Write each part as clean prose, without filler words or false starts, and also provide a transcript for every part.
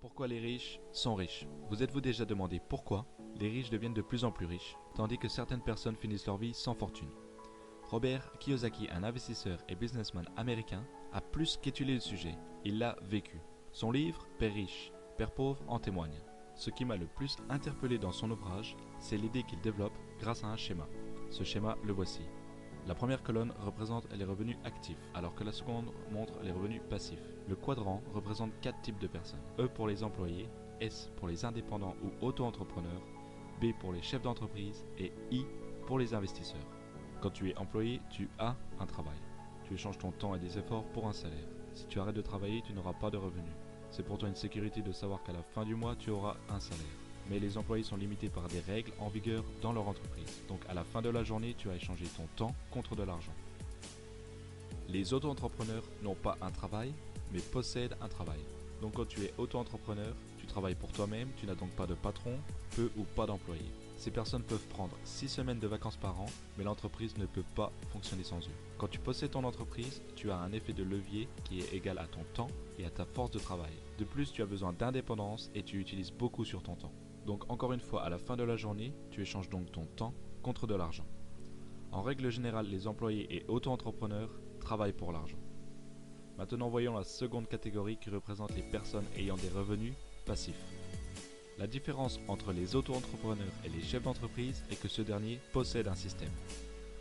Pourquoi les riches sont riches? Vous êtes-vous déjà demandé pourquoi les riches deviennent de plus en plus riches, tandis que certaines personnes finissent leur vie sans fortune? Robert Kiyosaki, un investisseur et businessman américain, a plus qu'étudié le sujet, il l'a vécu. Son livre « Père riche, Père pauvre » en témoigne. Ce qui m'a le plus interpellé dans son ouvrage, c'est l'idée qu'il développe grâce à un schéma. Ce schéma, le voici. La première colonne représente les revenus actifs, alors que la seconde montre les revenus passifs. Le quadrant représente 4 types de personnes. E pour les employés, S pour les indépendants ou auto-entrepreneurs, B pour les chefs d'entreprise et I pour les investisseurs. Quand tu es employé, tu as un travail. Tu échanges ton temps et des efforts pour un salaire. Si tu arrêtes de travailler, tu n'auras pas de revenus. C'est pour toi une sécurité de savoir qu'à la fin du mois, tu auras un salaire. Mais les employés sont limités par des règles en vigueur dans leur entreprise. Donc à la fin de la journée, tu as échangé ton temps contre de l'argent. Les auto-entrepreneurs n'ont pas un travail, mais possèdent un travail. Donc quand tu es auto-entrepreneur, tu travailles pour toi-même, tu n'as donc pas de patron, peu ou pas d'employés. Ces personnes peuvent prendre 6 semaines de vacances par an, mais l'entreprise ne peut pas fonctionner sans eux. Quand tu possèdes ton entreprise, tu as un effet de levier qui est égal à ton temps et à ta force de travail. De plus, tu as besoin d'indépendance et tu utilises beaucoup sur ton temps. Donc encore une fois, à la fin de la journée, tu échanges donc ton temps contre de l'argent. En règle générale, les employés et auto-entrepreneurs travaillent pour l'argent. Maintenant, voyons la seconde catégorie qui représente les personnes ayant des revenus passifs. La différence entre les auto-entrepreneurs et les chefs d'entreprise est que ce dernier possède un système.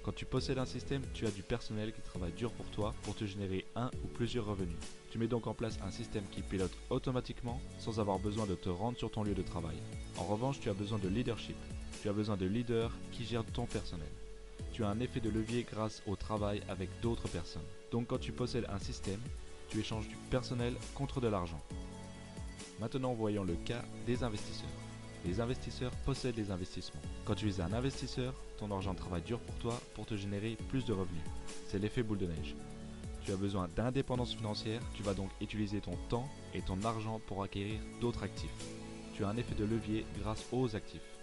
Quand tu possèdes un système, tu as du personnel qui travaille dur pour toi pour te générer un ou plusieurs revenus. Tu mets donc en place un système qui pilote automatiquement sans avoir besoin de te rendre sur ton lieu de travail. En revanche, tu as besoin de leadership. Tu as besoin de leaders qui gèrent ton personnel. Tu as un effet de levier grâce au travail avec d'autres personnes. Donc quand tu possèdes un système, tu échanges du personnel contre de l'argent. Maintenant, voyons le cas des investisseurs. Les investisseurs possèdent les investissements. Quand tu es un investisseur, ton argent travaille dur pour toi pour te générer plus de revenus. C'est l'effet boule de neige. Tu as besoin d'indépendance financière, tu vas donc utiliser ton temps et ton argent pour acquérir d'autres actifs. Tu as un effet de levier grâce aux actifs.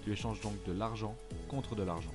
Tu échanges donc de l'argent contre de l'argent.